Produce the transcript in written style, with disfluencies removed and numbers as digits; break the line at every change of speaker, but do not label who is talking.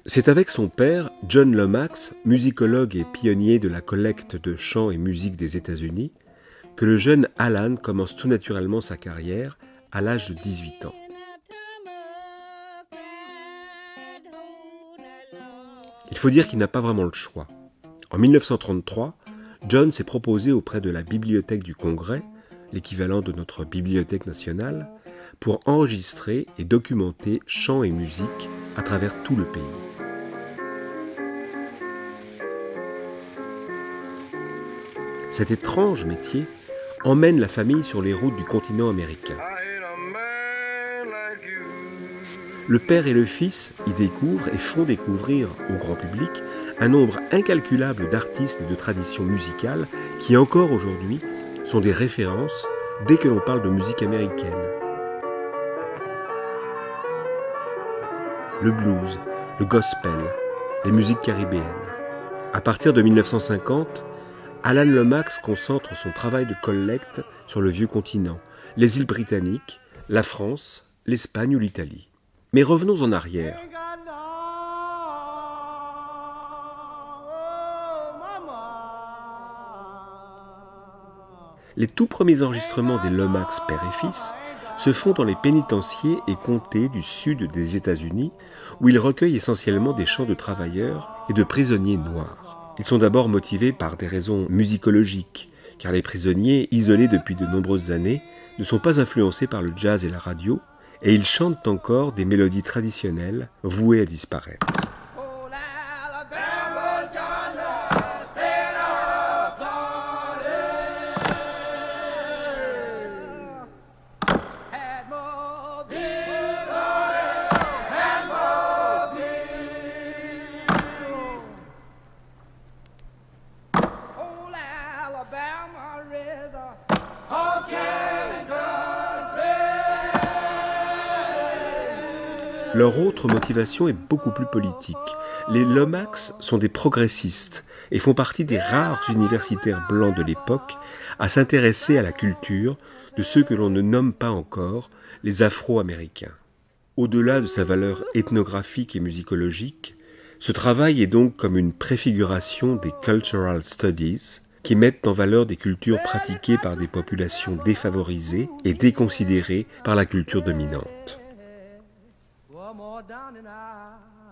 C'est avec son père, John Lomax, musicologue et pionnier de la collecte de chants et musique des États-Unis, que le jeune Alan commence tout naturellement sa carrière à l'âge de 18 ans. Il faut dire qu'il n'a pas vraiment le choix. En 1933, John s'est proposé auprès de la Bibliothèque du Congrès, l'équivalent de notre Bibliothèque nationale, pour enregistrer et documenter chants et musique à travers tout le pays. Cet étrange métier emmène la famille sur les routes du continent américain. Le père et le fils y découvrent et font découvrir au grand public un nombre incalculable d'artistes et de traditions musicales qui encore aujourd'hui sont des références dès que l'on parle de musique américaine. Le blues, le gospel, les musiques caribéennes. À partir de 1950, Alan Lomax concentre son travail de collecte sur le vieux continent, les îles britanniques, la France, l'Espagne ou l'Italie. Mais revenons en arrière. Les tout premiers enregistrements des Lomax père et fils se font dans les pénitenciers et comtés du sud des États-Unis, où ils recueillent essentiellement des chants de travailleurs et de prisonniers noirs. Ils sont d'abord motivés par des raisons musicologiques, car les prisonniers, isolés depuis de nombreuses années, ne sont pas influencés par le jazz et la radio, et ils chantent encore des mélodies traditionnelles vouées à disparaître. Leur autre motivation est beaucoup plus politique. Les Lomax sont des progressistes et font partie des rares universitaires blancs de l'époque à s'intéresser à la culture de ceux que l'on ne nomme pas encore les Afro-Américains. Au-delà de sa valeur ethnographique et musicologique, ce travail est donc comme une préfiguration des Cultural Studies qui mettent en valeur des cultures pratiquées par des populations défavorisées et déconsidérées par la culture dominante. Down and out.